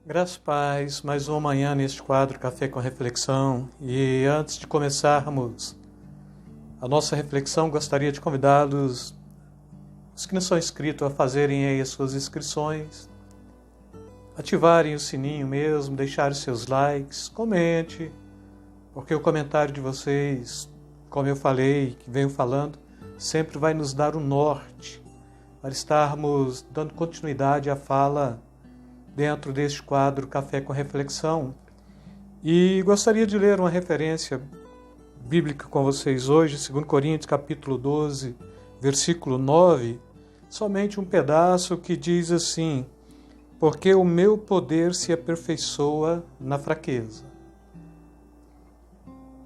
Graças a paz, mais uma manhã neste quadro Café com Reflexão. E antes de começarmos a nossa reflexão, gostaria de convidá-los, os que não são inscritos, a fazerem aí as suas inscrições, ativarem o sininho mesmo, deixarem seus likes, comente, porque o comentário de vocês, como eu falei, que venho falando, sempre vai nos dar o norte para estarmos dando continuidade à fala dentro deste quadro Café com Reflexão. E gostaria de ler uma referência bíblica com vocês hoje, 2 Coríntios capítulo 12, versículo 9, somente um pedaço que diz assim: porque o meu poder se aperfeiçoa na fraqueza.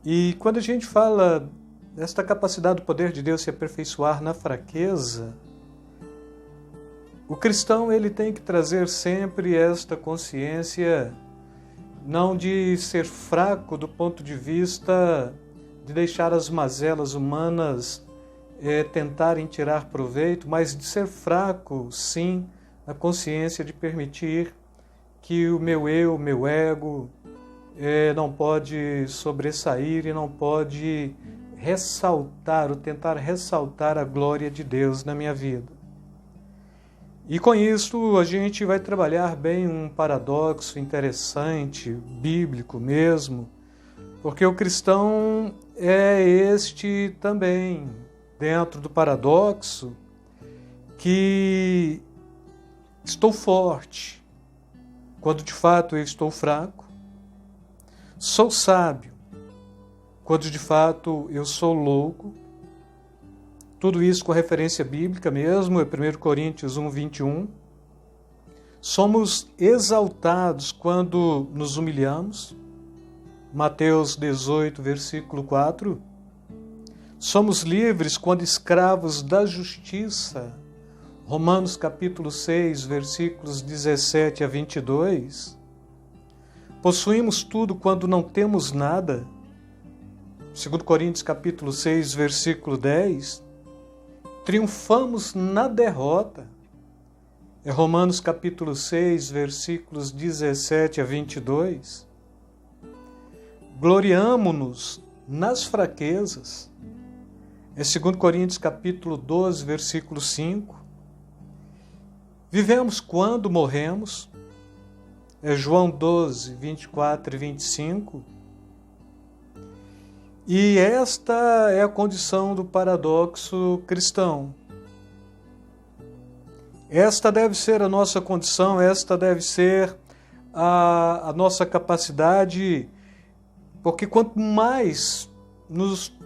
E quando a gente fala desta capacidade do poder de Deus se aperfeiçoar na fraqueza, o cristão ele tem que trazer sempre esta consciência, não de ser fraco do ponto de vista de deixar as mazelas humanas tentarem tirar proveito, mas de ser fraco, sim, na consciência de permitir que o meu eu, o meu ego, não pode sobressair e não pode ressaltar ou tentar ressaltar a glória de Deus na minha vida. E com isso a gente vai trabalhar bem um paradoxo interessante, bíblico mesmo, porque o cristão é este também, dentro do paradoxo, que estou forte, quando de fato eu estou fraco, sou sábio, quando de fato eu sou louco. Tudo isso com referência bíblica mesmo, é 1 Coríntios 1, 21. Somos exaltados quando nos humilhamos, Mateus 18, versículo 4. Somos livres quando escravos da justiça, Romanos capítulo 6, versículos 17 a 22. Possuímos tudo quando não temos nada, 2 Coríntios capítulo 6, versículo 10. Triunfamos na derrota. É Romanos capítulo 6, versículos 17 a 22. Gloriamo-nos nas fraquezas. É 2 Coríntios capítulo 12, versículo 5. Vivemos quando morremos. É João 12, 24 e 25. E esta é a condição do paradoxo cristão. Esta deve ser a nossa condição, esta deve ser a nossa capacidade, porque quanto mais nos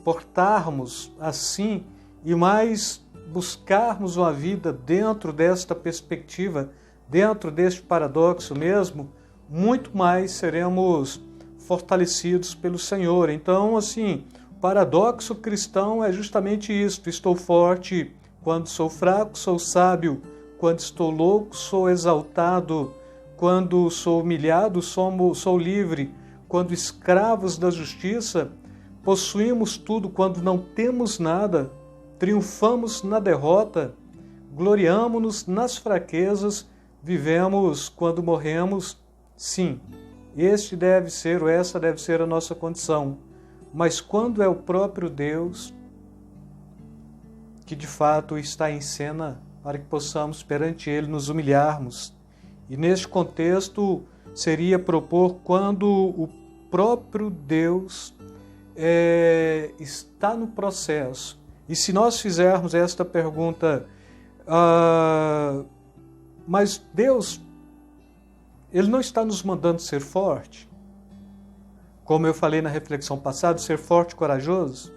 portarmos assim e mais buscarmos uma vida dentro desta perspectiva, dentro deste paradoxo mesmo, muito mais seremos fortalecidos pelo Senhor. Então, assim, o paradoxo cristão é justamente isto: estou forte quando sou fraco, sou sábio quando estou louco, sou exaltado quando sou humilhado, sou livre quando escravos da justiça, possuímos tudo quando não temos nada, triunfamos na derrota, gloriamo-nos nas fraquezas, vivemos quando morremos. Sim, essa deve ser a nossa condição. Mas quando é o próprio Deus que de fato está em cena para que possamos perante Ele nos humilharmos. E neste contexto seria propor quando o próprio Deus está no processo. E se nós fizermos esta pergunta, mas Deus, Ele não está nos mandando ser forte? Como eu falei na reflexão passada, ser forte e corajoso?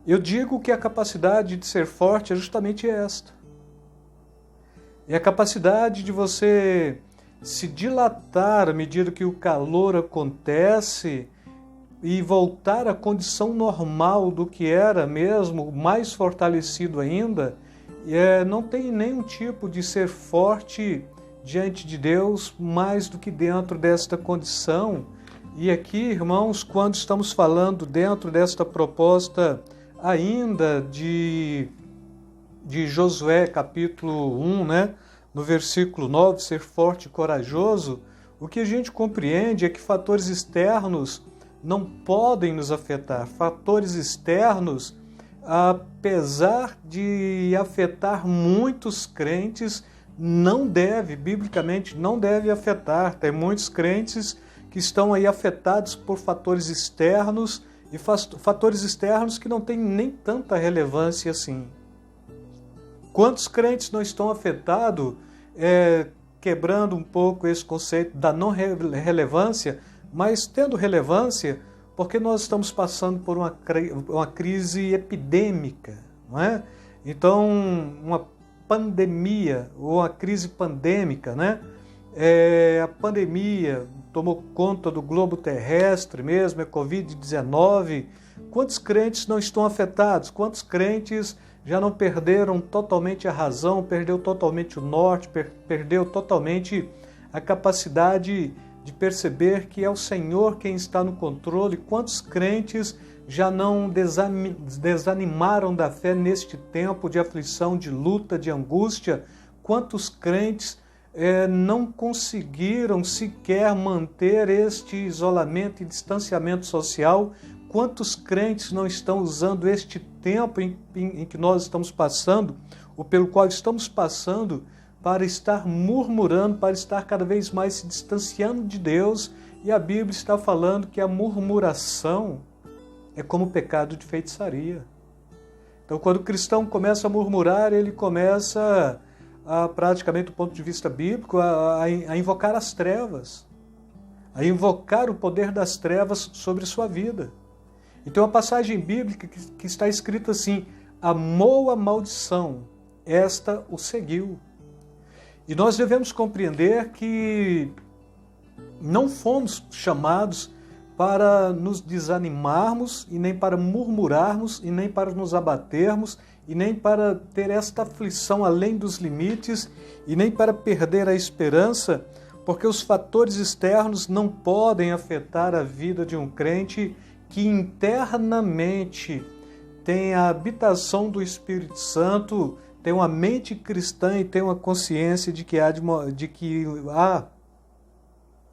Eu digo que a capacidade de ser forte é justamente esta. É a capacidade de você se dilatar à medida que o calor acontece e voltar à condição normal do que era mesmo, mais fortalecido ainda. Não tem nenhum tipo de ser forte diante de Deus mais do que dentro desta condição. E aqui, irmãos, quando estamos falando dentro desta proposta ainda de Josué capítulo 1, né? no versículo 9, ser forte e corajoso, o que a gente compreende é que fatores externos não podem nos afetar. Fatores externos, apesar de afetar muitos crentes, biblicamente, não deve afetar. Tem muitos crentes que estão aí afetados por fatores externos e fatores externos que não têm nem tanta relevância assim. Quantos crentes não estão afetados, quebrando um pouco esse conceito da não relevância, mas tendo relevância, porque nós estamos passando por uma crise epidêmica, não é? Então, uma pandemia, ou uma crise pandêmica, né? A pandemia tomou conta do globo terrestre mesmo, é Covid-19. Quantos crentes não estão afetados? Quantos crentes já não perderam totalmente a razão, perdeu totalmente o norte, perdeu totalmente a capacidade de perceber que é o Senhor quem está no controle? Quantos crentes já não desanimaram da fé neste tempo de aflição, de luta, de angústia? Quantos crentes não conseguiram sequer manter este isolamento e distanciamento social? Quantos crentes não estão usando este tempo em que nós estamos passando, ou pelo qual estamos passando, para estar murmurando, para estar cada vez mais se distanciando de Deus? E a Bíblia está falando que a murmuração é como o pecado de feitiçaria. Então, quando o cristão começa a murmurar, ele começa, praticamente do ponto de vista bíblico, a invocar as trevas, a invocar o poder das trevas sobre sua vida. Então, a passagem bíblica que está escrito assim: amou a maldição, esta o seguiu. E nós devemos compreender que não fomos chamados para nos desanimarmos, e nem para murmurarmos, e nem para nos abatermos, e nem para ter esta aflição além dos limites, e nem para perder a esperança, porque os fatores externos não podem afetar a vida de um crente que internamente tem a habitação do Espírito Santo, tem uma mente cristã e tem uma consciência de que há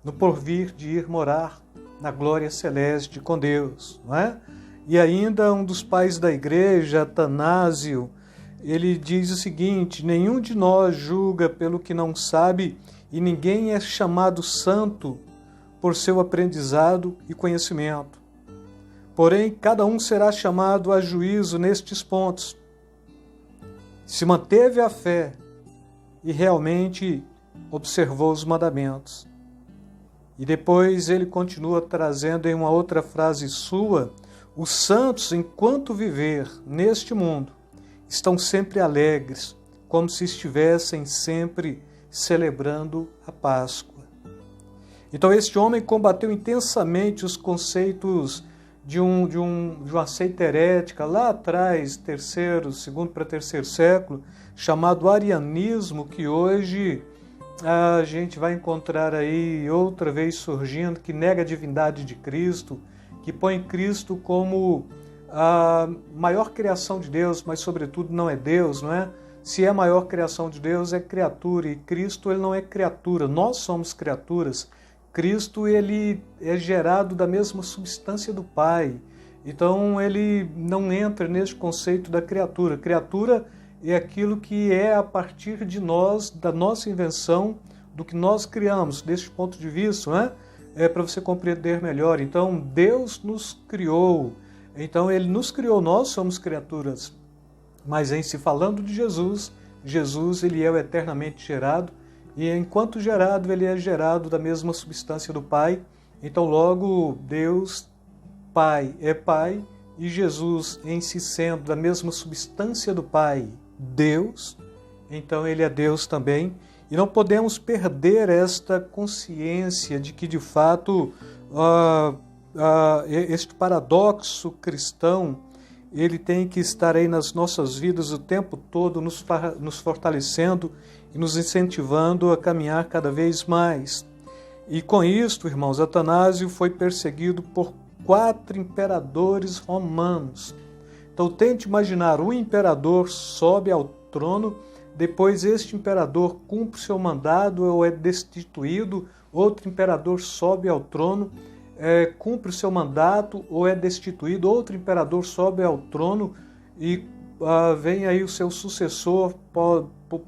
no porvir de ir morar na glória celeste com Deus, não é? E ainda um dos pais da igreja, Atanásio, ele diz o seguinte: nenhum de nós julga pelo que não sabe, e ninguém é chamado santo por seu aprendizado e conhecimento. Porém, cada um será chamado a juízo nestes pontos. Se manteve a fé e realmente observou os mandamentos. E depois ele continua trazendo em uma outra frase sua: os santos, enquanto viver neste mundo, estão sempre alegres, como se estivessem sempre celebrando a Páscoa. Então este homem combateu intensamente os conceitos de uma seita herética lá atrás, segundo para terceiro século, chamado arianismo, que hoje a gente vai encontrar aí outra vez surgindo, que nega a divindade de Cristo, que põe Cristo como a maior criação de Deus, mas sobretudo não é Deus, não é? Se é a maior criação de Deus, é criatura, e Cristo ele não é criatura, nós somos criaturas. Cristo ele é gerado da mesma substância do Pai, então ele não entra nesse conceito da criatura. Criatura é aquilo que é a partir de nós, da nossa invenção, do que nós criamos. Desse ponto de vista, não é? É para você compreender melhor. Então, Deus nos criou. Então, Ele nos criou, nós somos criaturas. Mas em se falando de Jesus, Jesus ele é o eternamente gerado, e enquanto gerado, ele é gerado da mesma substância do Pai. Então, logo, Deus, Pai, é Pai, e Jesus, em si sendo da mesma substância do Pai, Deus, então ele é Deus também. E não podemos perder esta consciência de que, de fato, este paradoxo cristão, ele tem que estar aí nas nossas vidas o tempo todo, nos fortalecendo e nos incentivando a caminhar cada vez mais. E com isto, irmãos, Atanásio foi perseguido por 4 imperadores romanos. Então tente imaginar, um imperador sobe ao trono, depois este imperador cumpre seu mandado ou é destituído, outro imperador sobe ao trono, cumpre o seu mandato ou é destituído, outro imperador sobe ao trono e vem aí o seu sucessor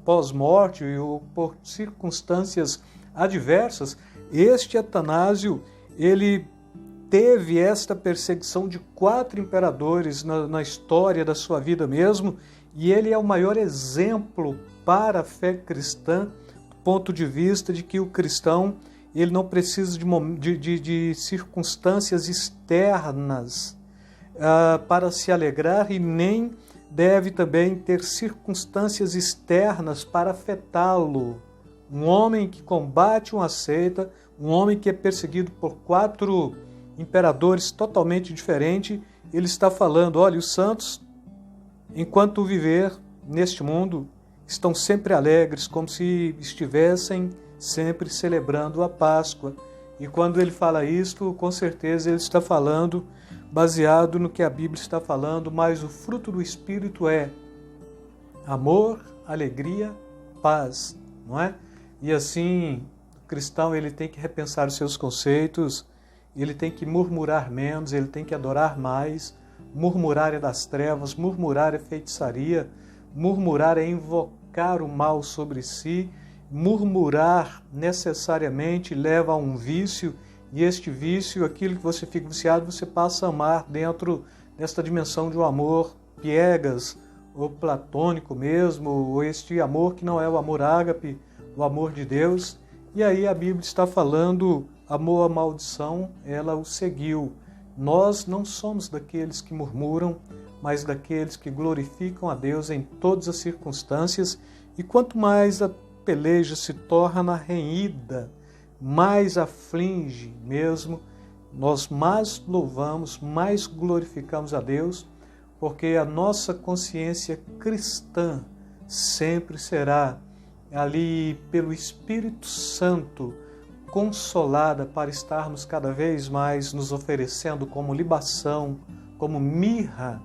pós-morte ou por circunstâncias adversas. Este Atanásio, ele teve esta perseguição de 4 imperadores na história da sua vida mesmo, e ele é o maior exemplo para a fé cristã, do ponto de vista de que o cristão ele não precisa de circunstâncias externas para se alegrar, e nem deve também ter circunstâncias externas para afetá-lo. Um homem que combate uma seita, um homem que é perseguido por 4 imperadores totalmente diferentes, ele está falando, olha, os santos, enquanto viver neste mundo, estão sempre alegres, como se estivessem sempre celebrando a Páscoa. E quando ele fala isto, com certeza ele está falando baseado no que a Bíblia está falando, mas o fruto do Espírito é amor, alegria, paz, não é? E assim, o cristão ele tem que repensar os seus conceitos, ele tem que murmurar menos, ele tem que adorar mais. Murmurar é das trevas, murmurar é feitiçaria, murmurar é invocar o mal sobre si, murmurar necessariamente leva a um vício, e este vício, aquilo que você fica viciado, você passa a amar dentro desta dimensão de um amor piegas, ou platônico mesmo, ou este amor que não é o amor ágape, o amor de Deus. E aí a Bíblia está falando, amou a maldição, ela o seguiu. Nós não somos daqueles que murmuram, mas daqueles que glorificam a Deus em todas as circunstâncias, e quanto mais a peleja se torna renhida, mais aflige mesmo, nós mais louvamos, mais glorificamos a Deus, porque a nossa consciência cristã sempre será ali pelo Espírito Santo consolada para estarmos cada vez mais nos oferecendo como libação, como mirra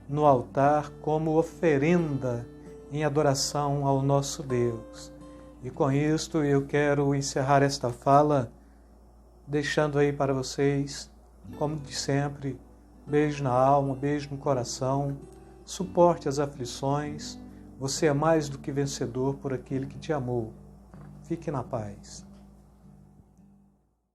no altar, como oferenda em adoração ao nosso Deus. E com isto eu quero encerrar esta fala, deixando aí para vocês, como de sempre, beijo na alma, beijo no coração, suporte as aflições, você é mais do que vencedor por aquele que te amou. Fique na paz.